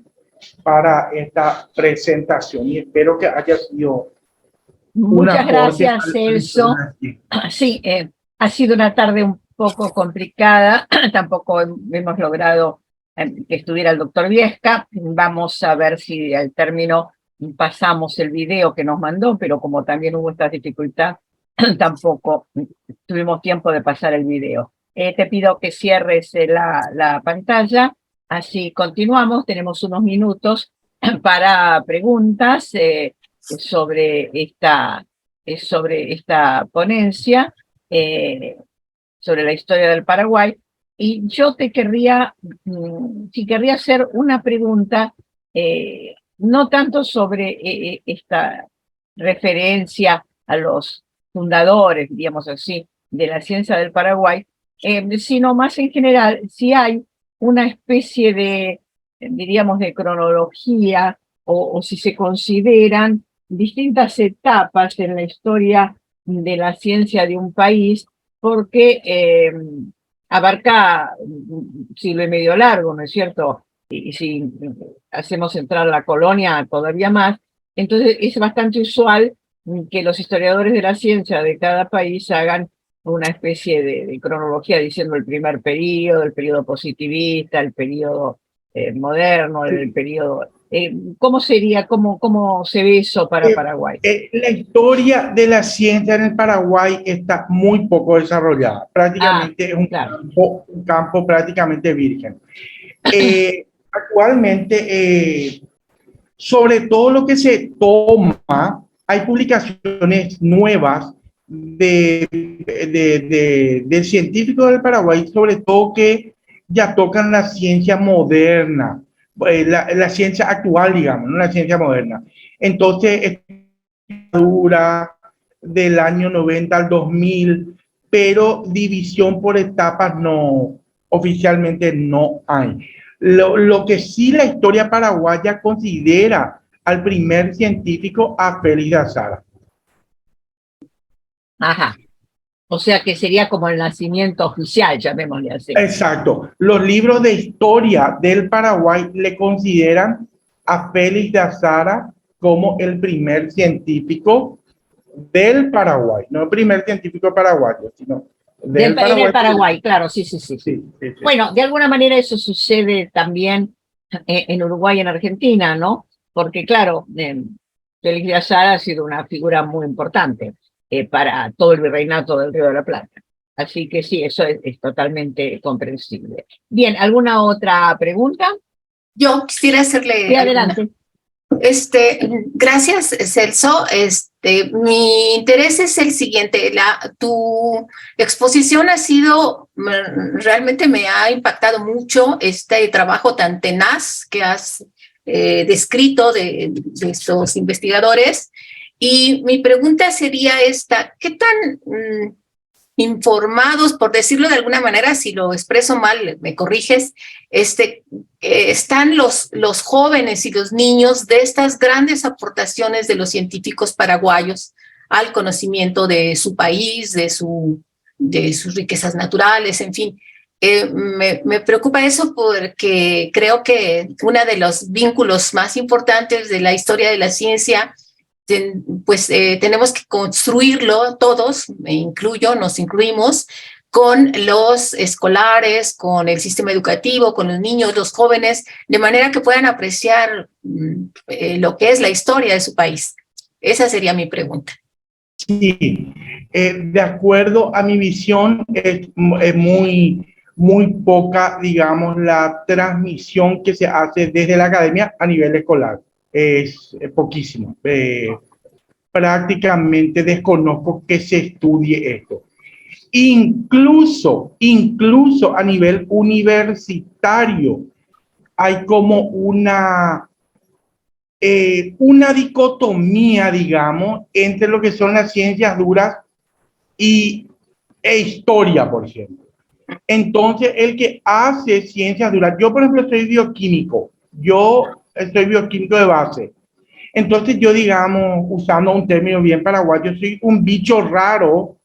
para esta presentación y espero que haya sido
muchas gracias, Celso. Sí, ha sido una tarde un poco complicada, tampoco hemos logrado que estuviera el doctor Viesca. Vamos a ver si al término pasamos el video que nos mandó, pero como también hubo esta dificultad, tampoco tuvimos tiempo de pasar el video. Te pido que cierres la pantalla, así continuamos. Tenemos unos minutos para preguntas sobre esta ponencia, sobre la historia del Paraguay. Y yo te querría hacer una pregunta, no tanto sobre esta referencia a los fundadores, digamos así, de la ciencia del Paraguay, sino más en general, si hay una especie de, diríamos, de cronología o si se consideran distintas etapas en la historia de la ciencia de un país, porque abarca un siglo y medio largo, ¿no es cierto? Y si hacemos entrar la colonia todavía más, entonces es bastante usual que los historiadores de la ciencia de cada país hagan una especie de cronología diciendo el primer periodo, el periodo positivista, el periodo moderno, el periodo... ¿Cómo sería, cómo se ve eso para Paraguay?
La historia de la ciencia en el Paraguay está muy poco desarrollada. Prácticamente es un campo prácticamente virgen. Actualmente, sobre todo lo que se toma, hay publicaciones nuevas de científicos del Paraguay, sobre todo que ya tocan la ciencia moderna, la ciencia actual, digamos, no la ciencia moderna. Entonces, dura del año 90 al 2000, pero división por etapas no, oficialmente no hay. Lo que sí la historia paraguaya considera al primer científico a Félix de Azara.
Ajá. O sea que sería como el nacimiento oficial, llamémosle así.
Exacto. Los libros de historia del Paraguay le consideran a Félix de Azara como el primer científico del Paraguay. No el primer científico paraguayo, sino
del Paraguay, claro, sí. Bueno, de alguna manera eso sucede también en Uruguay y en Argentina, ¿no? Porque, claro, Félix de Azara ha sido una figura muy importante para todo el virreinato del Río de la Plata. Así que sí, eso es totalmente comprensible. Bien, ¿alguna otra pregunta?
Yo quisiera hacerle...
Sí, adelante.
Gracias, Celso. Mi interés es el siguiente. Tu exposición ha sido, realmente me ha impactado mucho este trabajo tan tenaz que has descrito de estos investigadores. Y mi pregunta sería esta: ¿qué tan informados, por decirlo de alguna manera, si lo expreso mal, me corriges, están los jóvenes y los niños de estas grandes aportaciones de los científicos paraguayos al conocimiento de su país, de sus riquezas naturales, en fin? Me preocupa eso porque creo que uno de los vínculos más importantes de la historia de la ciencia, pues tenemos que construirlo todos, me incluyo, nos incluimos, con los escolares, con el sistema educativo, con los niños, los jóvenes, de manera que puedan apreciar lo que es la historia de su país. Esa sería mi pregunta.
Sí, de acuerdo a mi visión, es muy poca, digamos, la transmisión que se hace desde la academia a nivel escolar. Es poquísimo. Prácticamente desconozco que se estudie esto. Incluso a nivel universitario hay como una dicotomía, digamos, entre lo que son las ciencias duras e historia, por ejemplo. Entonces, el que hace ciencias duras, yo por ejemplo soy bioquímico de base. Entonces yo, digamos, usando un término bien paraguayo, soy un bicho raro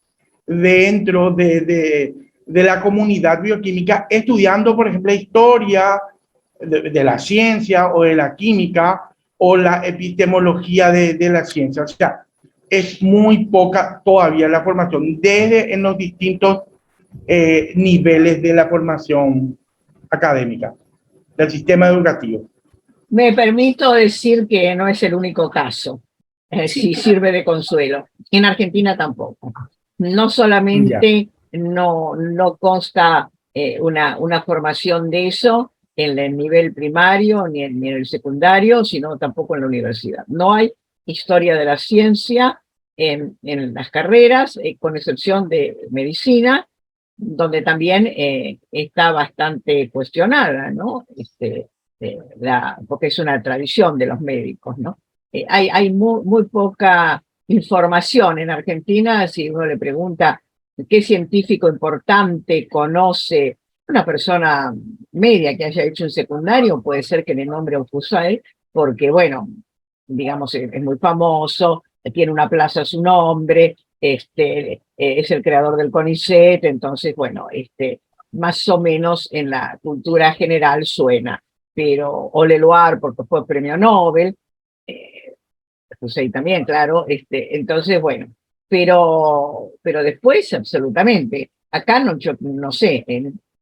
dentro de la comunidad bioquímica, estudiando, por ejemplo, la historia de la ciencia o de la química o la epistemología de la ciencia. O sea, es muy poca todavía la formación, desde en los distintos niveles de la formación académica, del sistema educativo.
Me permito decir que no es el único caso, si sirve de consuelo. En Argentina tampoco. No solamente no consta una formación de eso en el nivel primario ni en el secundario, sino tampoco en la universidad. No hay historia de la ciencia en las carreras, con excepción de medicina, donde también está bastante cuestionada, ¿no? Porque es una tradición de los médicos, ¿no? Hay muy poca información en Argentina. Si uno le pregunta qué científico importante conoce una persona media que haya hecho un secundario, puede ser que le nombre a Ofusay, porque, bueno, digamos, es muy famoso, tiene una plaza a su nombre, es el creador del CONICET, entonces, bueno, más o menos en la cultura general suena. Pero Ole Luar, porque fue premio Nobel, Fusey también, claro, entonces, bueno, pero después, absolutamente, acá no, yo no sé,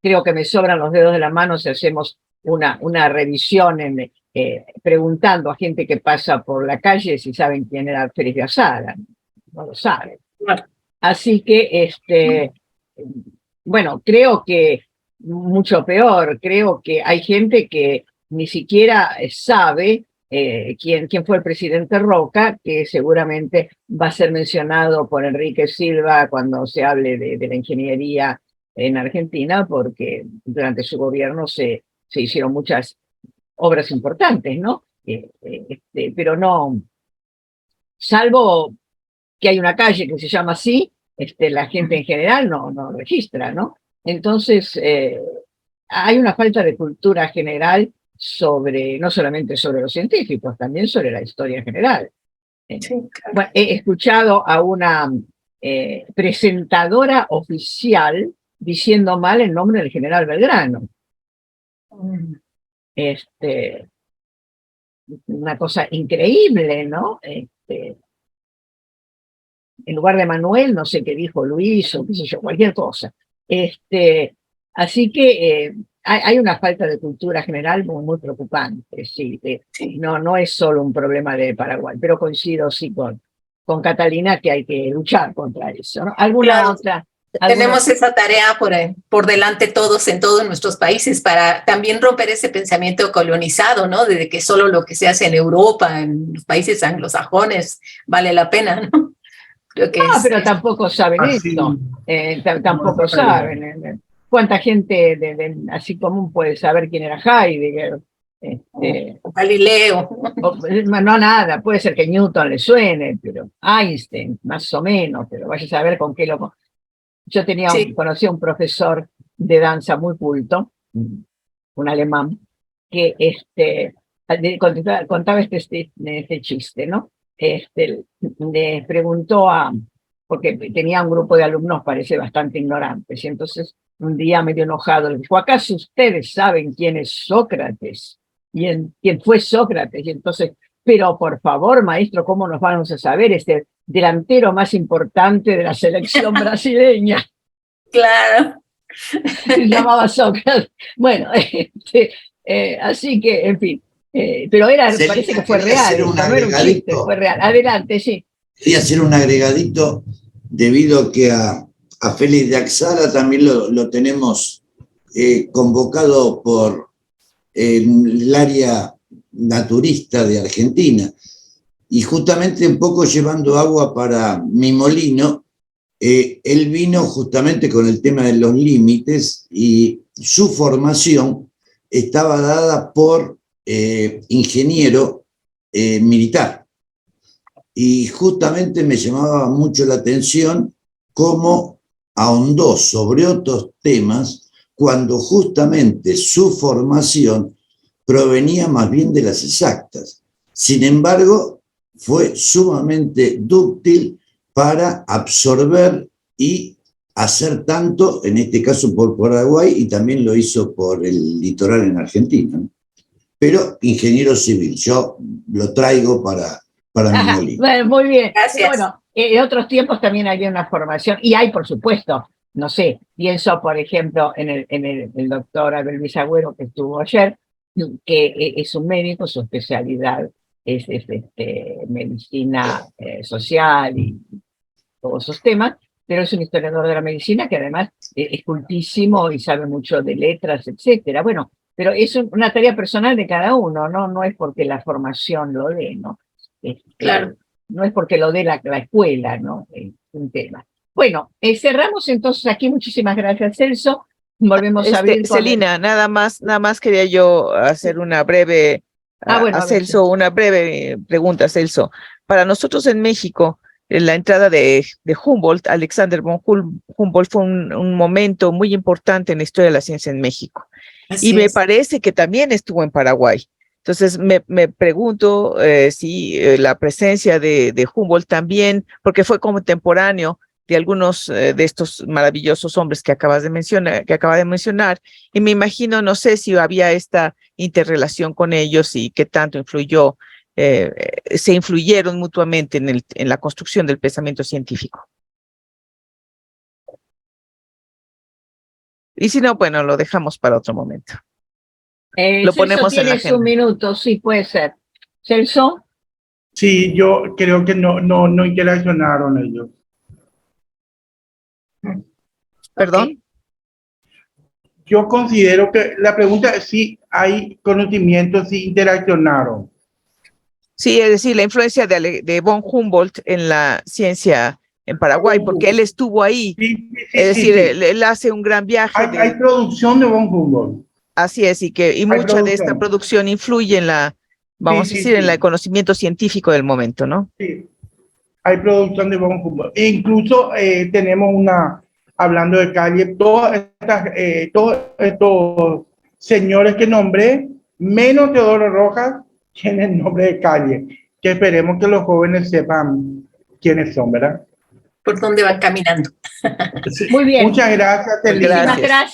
creo que me sobran los dedos de la mano si hacemos una revisión preguntando a gente que pasa por la calle si saben quién era Félix de Azara, no lo saben. Así que, bueno, creo que mucho peor, creo que hay gente que ni siquiera sabe quién fue el presidente Roca, que seguramente va a ser mencionado por Enrique Silva cuando se hable de la ingeniería en Argentina, porque durante su gobierno se hicieron muchas obras importantes, ¿no? Pero no, salvo que hay una calle que se llama así, la gente en general no registra, ¿no? Entonces, hay una falta de cultura general no solamente sobre los científicos, también sobre la historia general. Sí, claro. Bueno, he escuchado a una presentadora oficial diciendo mal el nombre del general Belgrano. Una cosa increíble, ¿no? En lugar de Manuel, no sé qué dijo Luis o qué sé yo, cualquier cosa. Así que hay una falta de cultura general muy preocupante, sí. No es solo un problema de Paraguay, pero coincido sí con Catalina que hay que luchar contra eso, ¿no? ¿Alguna otra?
Tenemos esa tarea por delante todos en todos nuestros países para también romper ese pensamiento colonizado, ¿no? De que solo lo que se hace en Europa, en los países anglosajones, vale la pena, ¿no? Creo que
pero tampoco saben esto. Tampoco saben. ¿Cuánta gente así común puede saber quién era Heidegger?
Galileo.
No, nada. Puede ser que Newton le suene, pero Einstein, más o menos, pero vaya a saber con qué lo... Yo conocí a un profesor de danza muy culto, un alemán, que contaba este chiste, ¿no? Le preguntó porque tenía un grupo de alumnos, parece bastante ignorantes, y entonces un día medio enojado le dijo: ¿acaso ustedes saben quién es Sócrates? ¿Quién fue Sócrates? Y entonces, pero por favor, maestro, ¿cómo nos vamos a saber? Delantero más importante de la selección brasileña.
Claro.
Se llamaba Sócrates. Bueno, así que, en fin. Pero
Celina,
parece que fue
quería
real,
hacer un
eso, no era un chiste,
agregadito.
fue real. Adelante, sí.
Quería hacer un agregadito debido a que a Félix de Axara también lo tenemos convocado por el área naturista de Argentina. Y justamente un poco llevando agua para mi molino, él vino justamente con el tema de los límites y su formación estaba dada por ingeniero militar. Y justamente me llamaba mucho la atención cómo ahondó sobre otros temas cuando justamente su formación provenía más bien de las exactas. Sin embargo, fue sumamente dúctil para absorber y hacer tanto, en este caso por Paraguay, y también lo hizo por el litoral en Argentina. Pero ingeniero civil, yo lo traigo para mi molino.
Bueno, muy bien.
Gracias.
Bueno, en otros tiempos también había una formación, y hay, por supuesto, no sé, pienso, por ejemplo, en el doctor Abel Bisagüero, que estuvo ayer, que es un médico, su especialidad es medicina social y todos esos temas, pero es un historiador de la medicina que además es cultísimo y sabe mucho de letras, etcétera. Bueno, pero es una tarea personal de cada uno, ¿no? No es porque la formación lo dé, ¿no?
Claro.
No es porque lo dé la escuela, ¿no? Es un tema. Bueno, cerramos entonces aquí. Muchísimas gracias, Celso. Volvemos a abrir con
Celina, nada más quería yo hacer una breve,
bueno,
a
a ver,
Celso, una breve pregunta, Celso. Para nosotros en México, la entrada de Humboldt, Alexander von Humboldt, fue un momento muy importante en la historia de la ciencia en México.
Así
Y me
es.
parece que también estuvo en Paraguay. Entonces me pregunto si la presencia de Humboldt también, porque fue contemporáneo de algunos de estos maravillosos hombres que acaba de mencionar, y me imagino, no sé si había esta interrelación con ellos y qué tanto se influyeron mutuamente en la construcción del pensamiento científico. Y si no, bueno, lo dejamos para otro momento. Lo
Celso
ponemos en la
tiene su
agenda.
minuto, sí, puede ser. Celso.
Sí, yo creo que no interaccionaron ellos.
¿Perdón?
Okay.
Yo considero que la pregunta es si hay conocimientos, si interaccionaron.
Sí, es decir, la influencia de von Humboldt en la ciencia en Paraguay, porque él estuvo ahí.
Sí,
Es decir,
sí.
él hace un gran viaje.
Hay producción de von Humboldt.
Así es, y mucha de esta producción influye en vamos a decir, en el conocimiento científico del momento, ¿no?
Sí, hay producción de von Humboldt. E incluso tenemos hablando de Calle, todos estos señores que nombré, menos Teodoro Rojas, tienen el nombre de Calle, que esperemos que los jóvenes sepan quiénes son, ¿verdad?
Por dónde van caminando.
Muy bien.
Muchas gracias, Celina.
Muchísimas gracias.